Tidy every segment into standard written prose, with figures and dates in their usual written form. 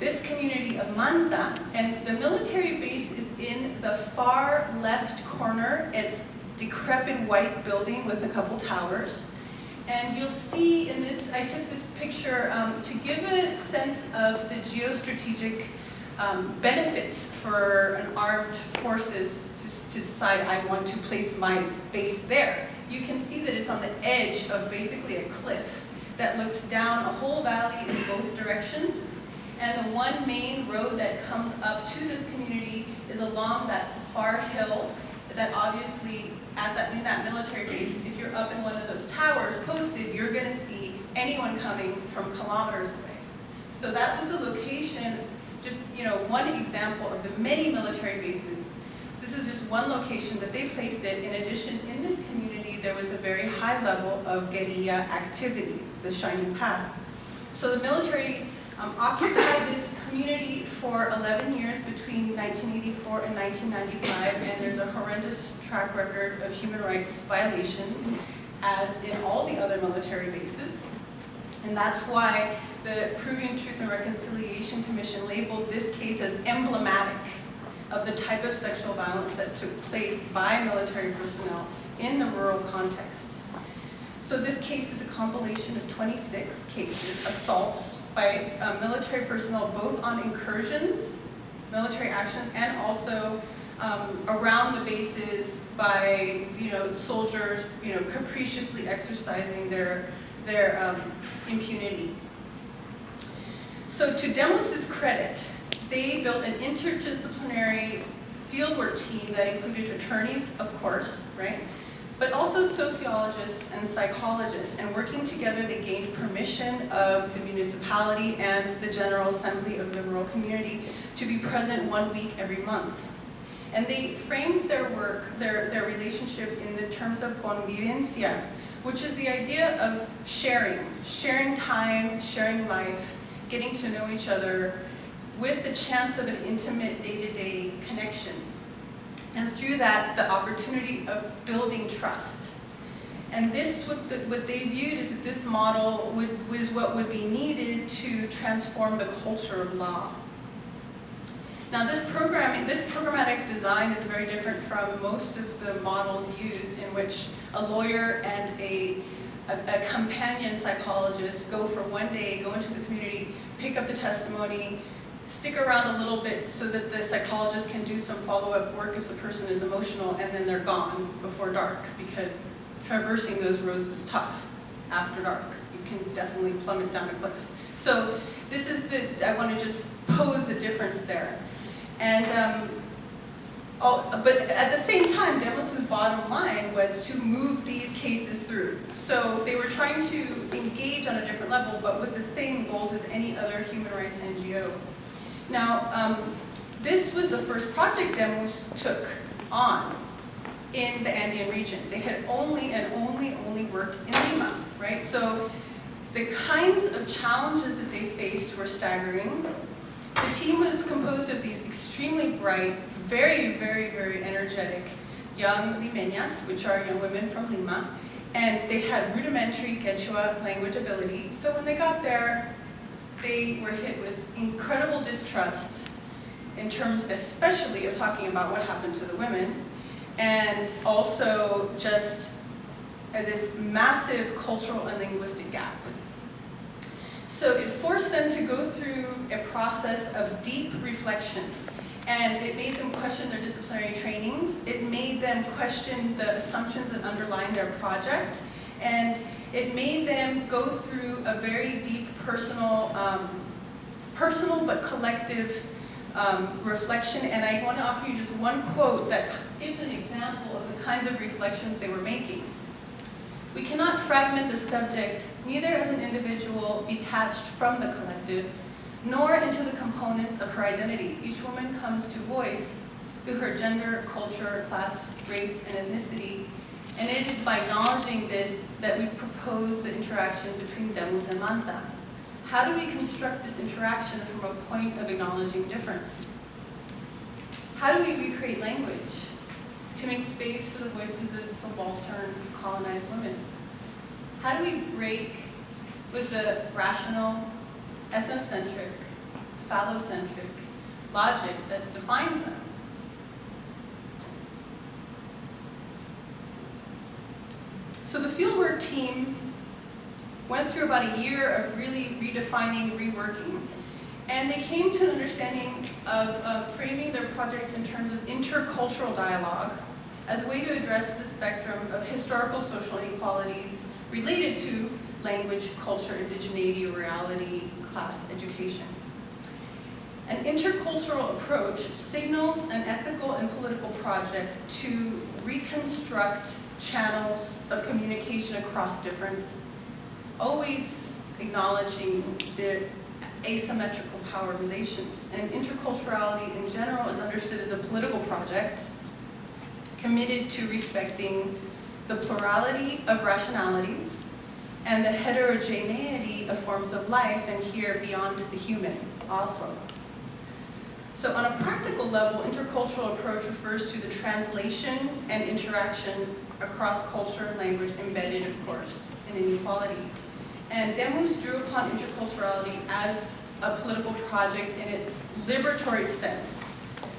this community of Manta, and the military base is in the far left corner. It's decrepit white building with a couple towers. And you'll see in this, I took this picture to give a sense of the geostrategic benefits for an armed forces to decide I want to place my base there. You can see that it's on the edge of basically a cliff that looks down a whole valley in both directions. And the one main road that comes up to this community is along that far hill that obviously in that military base, if you're up in one of those towers posted, you're going to see anyone coming from kilometers away. So that was the location, just one example of the many military bases. This is just one location that they placed it. In addition, in this community, there was a very high level of guerrilla activity, the Shining Path. So the military occupied this community for 11 years between 1984 and 1995, and there's a horrendous track record of human rights violations, as in all the other military bases. And that's why the Peruvian Truth and Reconciliation Commission labeled this case as emblematic of the type of sexual violence that took place by military personnel in the rural context. So this case is a compilation of 26 cases, assaults by military personnel, both on incursions, military actions, and also around the bases by soldiers capriciously exercising their impunity. So to Demos's credit, they built an interdisciplinary fieldwork team that included attorneys, of course, right? But also sociologists and psychologists, and working together they gained permission of the municipality and the General Assembly of the rural community to be present 1 week every month. And they framed their work, their relationship in the terms of convivencia, which is the idea of sharing time, sharing life, getting to know each other with the chance of an intimate day-to-day connection. And through that, the opportunity of building trust. And this, what they viewed is that this model was what would be needed to transform the culture of law. Now this programmatic design is very different from most of the models used, in which a lawyer and a companion psychologist go for 1 day, go into the community, pick up the testimony, stick around a little bit so that the psychologist can do some follow-up work if the person is emotional, and then they're gone before dark, because traversing those roads is tough after dark. You can definitely plummet down a cliff. So this is I want to just pose the difference there. And but at the same time, Demos's bottom line was to move these cases through. So they were trying to engage on a different level, but with the same goals as any other human rights NGO. Now, this was the first project Demos took on in the Andean region. They had only worked in Lima, right? So the kinds of challenges that they faced were staggering. The team was composed of these extremely bright, very, very, very energetic young limeñas, which are young women from Lima, and they had rudimentary Quechua language ability. So when they got there, they were hit with incredible distrust in terms especially of talking about what happened to the women, and also just this massive cultural and linguistic gap. So it forced them to go through a process of deep reflection, and it made them question their disciplinary trainings. It made them question the assumptions that underline their project, and it made them go through a very deep personal but collective reflection. And I want to offer you just one quote that gives an example of the kinds of reflections they were making. "We cannot fragment the subject, neither as an individual detached from the collective, nor into the components of her identity. Each woman comes to voice through her gender, culture, class, race, and ethnicity. And it is by acknowledging this that we propose the interaction between Demos and Manta. How do we construct this interaction from a point of acknowledging difference? How do we recreate language to make space for the voices of subaltern colonized women? How do we break with the rational, ethnocentric, phallocentric logic that defines us. So the fieldwork team went through about a year of really redefining, reworking, and they came to an understanding of framing their project in terms of intercultural dialogue as a way to address the spectrum of historical social inequalities related to language, culture, indigeneity, rurality, class, education. An intercultural approach signals an ethical and political project to reconstruct channels of communication across difference, always acknowledging the asymmetrical power relations. And interculturality in general is understood as a political project committed to respecting the plurality of rationalities and the heterogeneity of forms of life, and here beyond the human also. So on a practical level, intercultural approach refers to the translation and interaction across culture and language embedded, of course, in inequality. And Demus drew upon interculturality as a political project in its liberatory sense,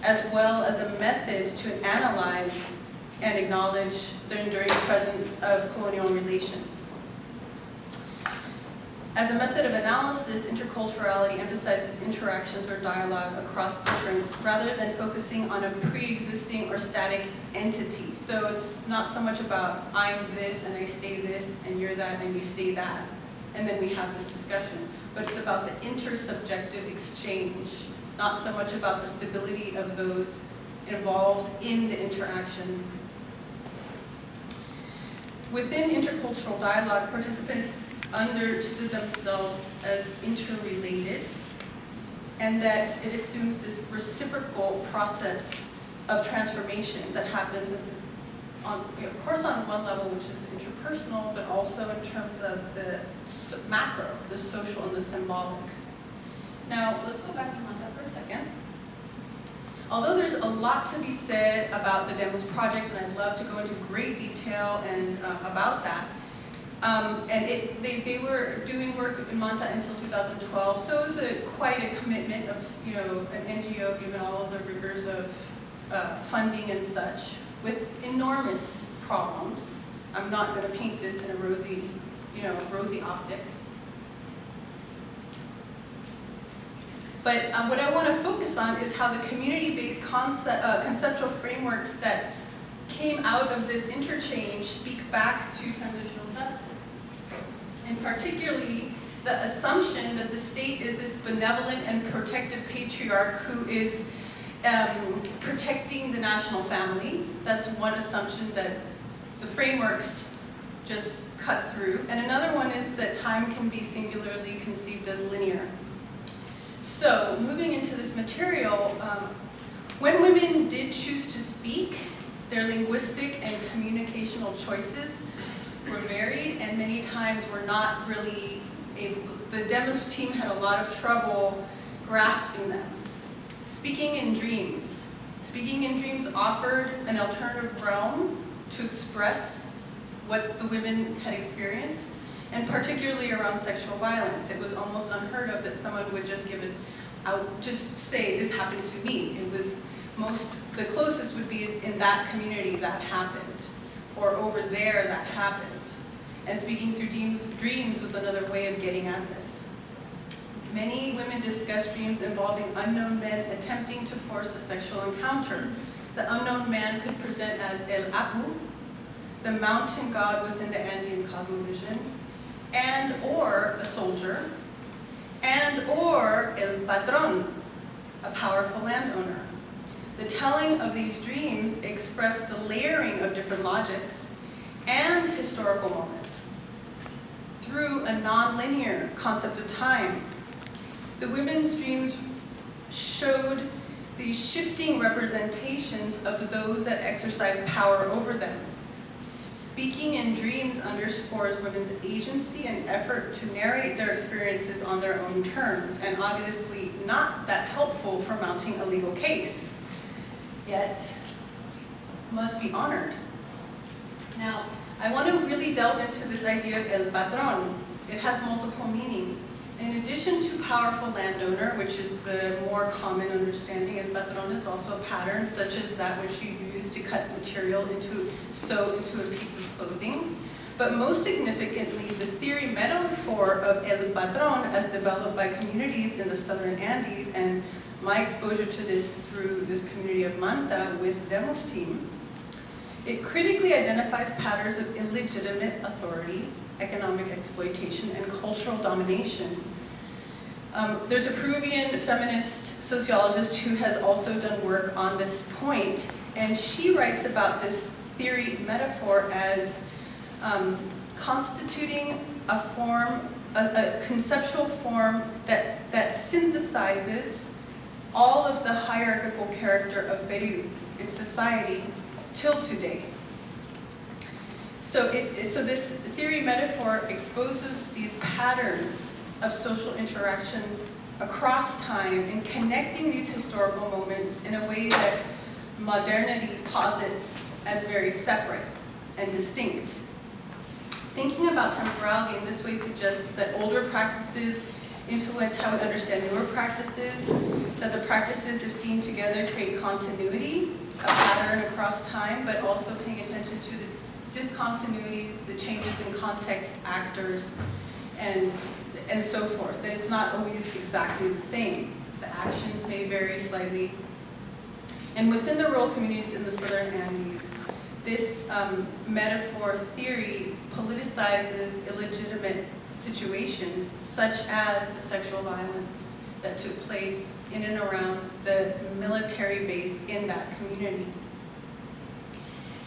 as well as a method to analyze and acknowledge the enduring presence of colonial relations. As a method of analysis, interculturality emphasizes interactions or dialogue across difference rather than focusing on a pre-existing or static entity. So it's not so much about I'm this and I stay this and you're that and you stay that, and then we have this discussion. But it's about the intersubjective exchange, not so much about the stability of those involved in the interaction. Within intercultural dialogue, participants understood themselves as interrelated, and that it assumes this reciprocal process of transformation that happens on, of course, on one level, which is interpersonal, but also in terms of the macro, the social and the symbolic. Now, let's go back to Manda for a second. Although there's a lot to be said about the Demos project, and I'd love to go into great detail and about that, they were doing work in Manta until 2012, so it was quite a commitment of an NGO given all of the rigors of funding and such, with enormous problems. I'm not going to paint this in a rosy optic. But what I want to focus on is how the community-based conceptual frameworks that came out of this interchange speak back to transitional justice. And particularly the assumption that the state is this benevolent and protective patriarch who is protecting the national family. That's one assumption that the frameworks just cut through. And another one is that time can be singularly conceived as linear. So moving into this material, when women did choose to speak, their linguistic and communicational choices were varied and many times were not really able. The Demos team had a lot of trouble grasping them. Speaking in dreams. Speaking in dreams offered an alternative realm to express what the women had experienced, and particularly around sexual violence. It was almost unheard of that someone would just just say, this happened to me. It was the closest would be in that community that happened, or over there that happened. And speaking through dreams was another way of getting at this. Many women discuss dreams involving unknown men attempting to force a sexual encounter. The unknown man could present as El Apu, the mountain god within the Andean cosmovision, and or a soldier, and or El Padrón, a powerful landowner. The telling of these dreams express the layering of different logics and historical moments through a non-linear concept of time. The women's dreams showed these shifting representations of those that exercise power over them. Speaking in dreams underscores women's agency and effort to narrate their experiences on their own terms, and obviously not that helpful for mounting a legal case, yet must be honored. Now, I want to really delve into this idea of El Padrón. It has multiple meanings. In addition to powerful landowner, which is the more common understanding, El Patrón is also a pattern such as that which you use to cut material sew into a piece of clothing. But most significantly, the theory metaphor of El Patrón as developed by communities in the Southern Andes, and my exposure to this through this community of Manta with Demos team, it critically identifies patterns of illegitimate authority, economic exploitation, and cultural domination. There's a Peruvian feminist sociologist who has also done work on this point, and she writes about this theory metaphor as constituting a form, a conceptual form that synthesizes all of the hierarchical character of Peru, its society, till today. So this theory metaphor exposes these patterns of social interaction across time and connecting these historical moments in a way that modernity posits as very separate and distinct. Thinking about temporality in this way suggests that older practices influence how we understand newer practices, that the practices if seen together create continuity, a pattern across time, but also paying attention to the discontinuities, the changes in context, actors, and so forth, that it's not always exactly the same. The actions may vary slightly. And within the rural communities in the Southern Andes, this metaphor theory politicizes illegitimate situations such as the sexual violence that took place in and around the military base in that community.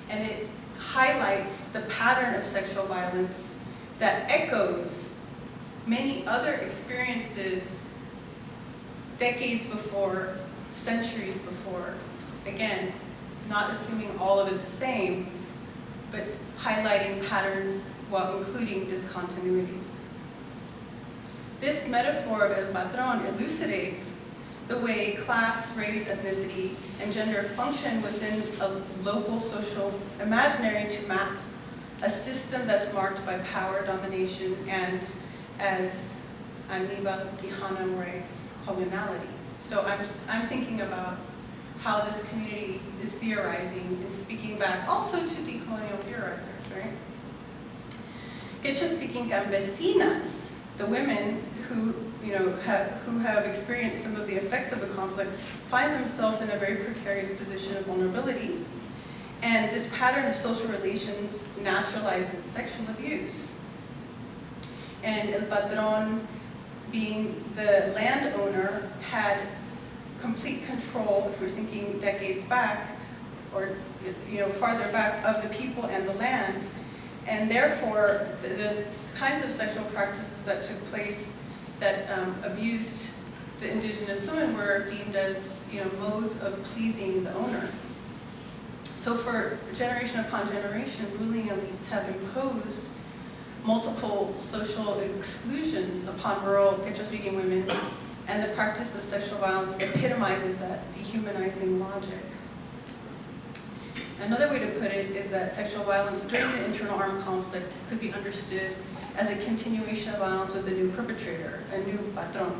And it highlights the pattern of sexual violence that echoes many other experiences decades before, centuries before. Again, not assuming all of it the same, but highlighting patterns while including discontinuities. This metaphor of El Patrón elucidates the way class, race, ethnicity, and gender function within a local social imaginary to map a system that's marked by power, domination, and, as Aníbal Quijano writes, communality. So I'm thinking about how this community is theorizing and speaking back also to decolonial theorizers, right? Quechua-speaking campesinas, the women who have experienced some of the effects of the conflict, find themselves in a very precarious position of vulnerability. And this pattern of social relations naturalizes sexual abuse. And El Patrón, being the landowner, had complete control, if we're thinking decades back, or farther back, of the people and the land. And therefore, the kinds of sexual practices that took place that abused the indigenous women were deemed as modes of pleasing the owner. So for generation upon generation, ruling elites have imposed multiple social exclusions upon rural Quechua-speaking women, and the practice of sexual violence epitomizes that dehumanizing logic. Another way to put it is that sexual violence during the internal armed conflict could be understood as a continuation of violence with a new perpetrator, a new patrón.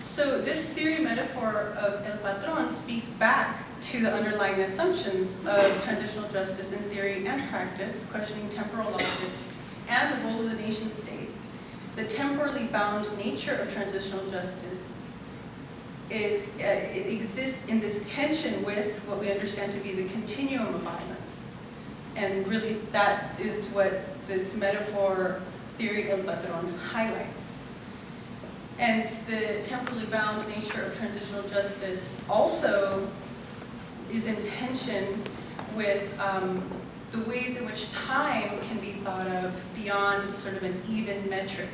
So this theory metaphor of El Patrón speaks back to the underlying assumptions of transitional justice in theory and practice, questioning temporal logics and the role of the nation state. The temporally bound nature of transitional justice it exists in this tension with what we understand to be the continuum of violence. And really that is what this metaphor theory El Patrón highlights. And the temporally bound nature of transitional justice also is in tension with the ways in which time can be thought of beyond sort of an even metric.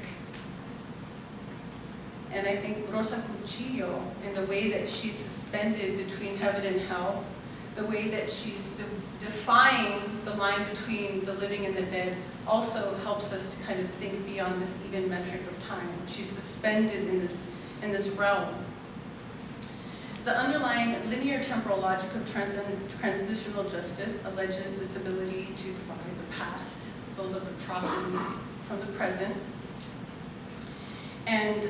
And I think Rosa Cuchillo, in the way that she's suspended between heaven and hell, the way that she's defying the line between the living and the dead, also helps us to kind of think beyond this even metric of time. She's suspended in this realm. The underlying linear temporal logic of transitional justice alleges this ability to divide the past, build up atrocities from the present, And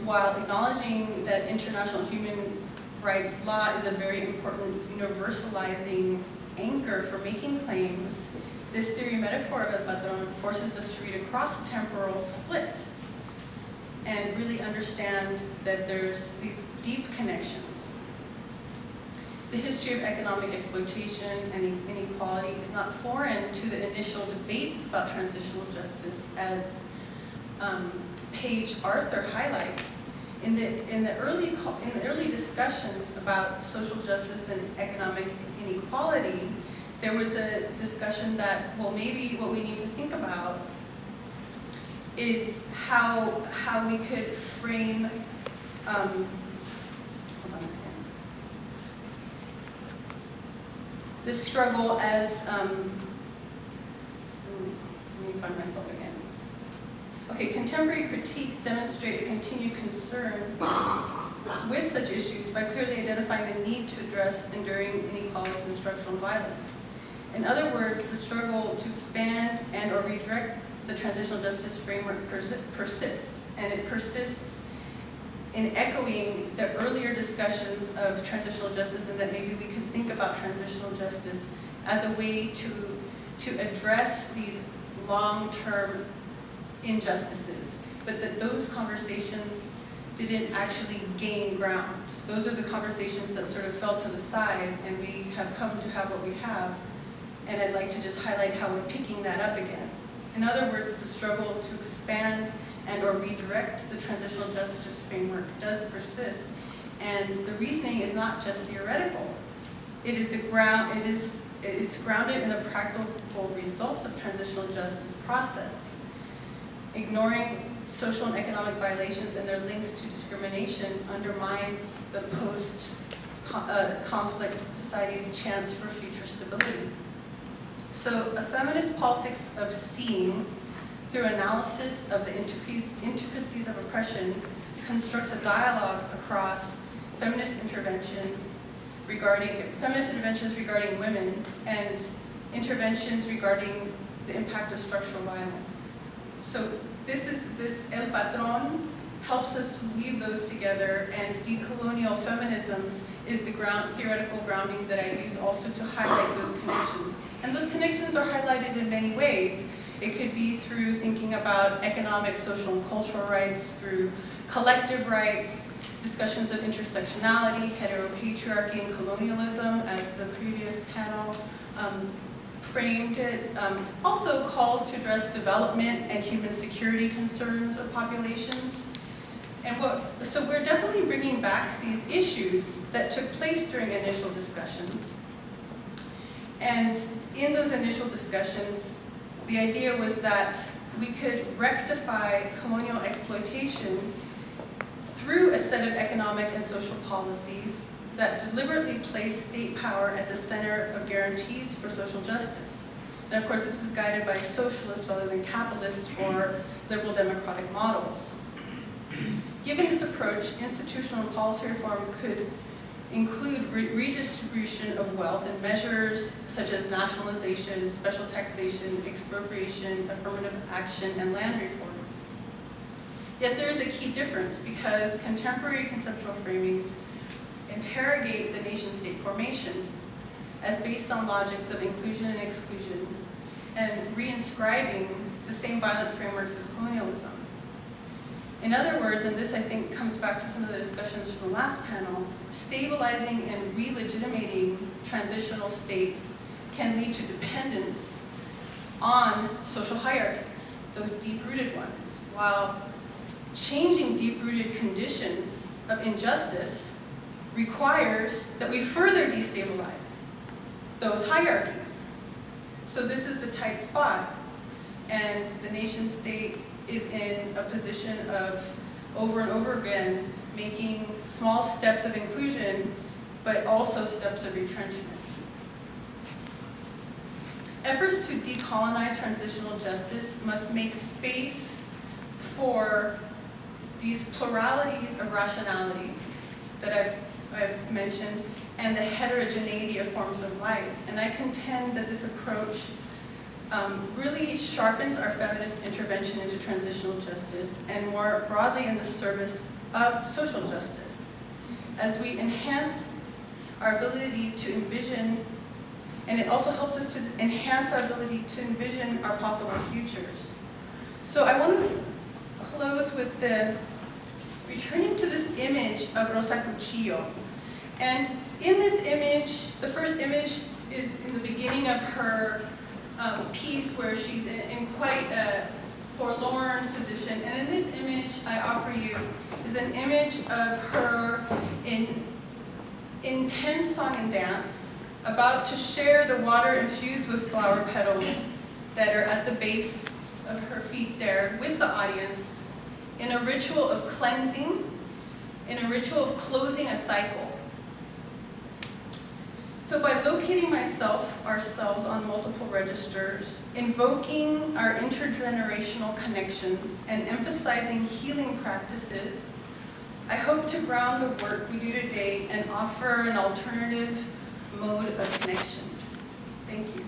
while acknowledging that international human rights law is a very important universalizing anchor for making claims, this theory metaphor of el patrón forces us to read a cross-temporal split and really understand that there's these deep connections. The history of economic exploitation and inequality is not foreign to the initial debates about transitional justice, as Paige Arthur highlights. In the early discussions about social justice and economic inequality, there was a discussion that, well, maybe what we need to think about is how we could frame, hold on a second, this struggle as, let me find myself again. Okay, contemporary critiques demonstrate a continued concern with such issues by clearly identifying the need to address enduring inequalities and structural violence. In other words, the struggle to expand and or redirect the transitional justice framework persists, and it persists in echoing the earlier discussions of transitional justice, and that maybe we could think about transitional justice as a way to address these long-term injustices, but that those conversations didn't actually gain ground. Those are the conversations that sort of fell to the side, and we have come to have what we have, and I'd like to just highlight how we're picking that up again. In other words, the struggle to expand and or redirect the transitional justice framework does persist, and the reasoning is not just theoretical. It is it's grounded in the practical results of transitional justice process. Ignoring social and economic violations and their links to discrimination undermines the post-conflict society's chance for future stability. So a feminist politics of seeing, through analysis of the intricacies of oppression, constructs a dialogue across feminist interventions regarding women and interventions regarding the impact of structural violence. So this El Patrón helps us to weave those together, and decolonial feminisms is the theoretical grounding that I use also to highlight those connections. And those connections are highlighted in many ways. It could be through thinking about economic, social, and cultural rights, through collective rights, discussions of intersectionality, heteropatriarchy, and colonialism, as the previous panel framed it. Also calls to address development and human security concerns of populations. And so we're definitely bringing back these issues that took place during initial discussions. And in those initial discussions, the idea was that we could rectify colonial exploitation through a set of economic and social policies that deliberately place state power at the center of guarantees for social justice. And of course, this is guided by socialist rather than capitalist or liberal democratic models. Given this approach, institutional and policy reform could include redistribution of wealth and measures such as nationalization, special taxation, expropriation, affirmative action, and land reform. Yet there is a key difference, because contemporary conceptual framings interrogate the nation-state formation as based on logics of inclusion and exclusion, and reinscribing the same violent frameworks as colonialism. In other words, and this I think comes back to some of the discussions from the last panel, stabilizing and re-legitimating transitional states can lead to dependence on social hierarchies, those deep-rooted ones, while changing deep-rooted conditions of injustice requires that we further destabilize those hierarchies. So this is the tight spot, and the nation-state is in a position of, over and over again, making small steps of inclusion, but also steps of retrenchment. Efforts to decolonize transitional justice must make space for these pluralities of rationalities that I've mentioned, and the heterogeneity of forms of life. And I contend that this approach really sharpens our feminist intervention into transitional justice and more broadly in the service of social justice, as we enhance our ability to envision, and it also helps us to enhance our ability to envision our possible futures. So I want to close with returning to this image of Rosa Cuchillo. And in this image, the first image is in the beginning of her piece where she's in quite a forlorn position. And in this image I offer you is an image of her in intense song and dance, about to share the water infused with flower petals that are at the base of her feet there with the audience, in a ritual of cleansing, in a ritual of closing a cycle. So by locating ourselves on multiple registers, invoking our intergenerational connections, and emphasizing healing practices, I hope to ground the work we do today and offer an alternative mode of connection. Thank you.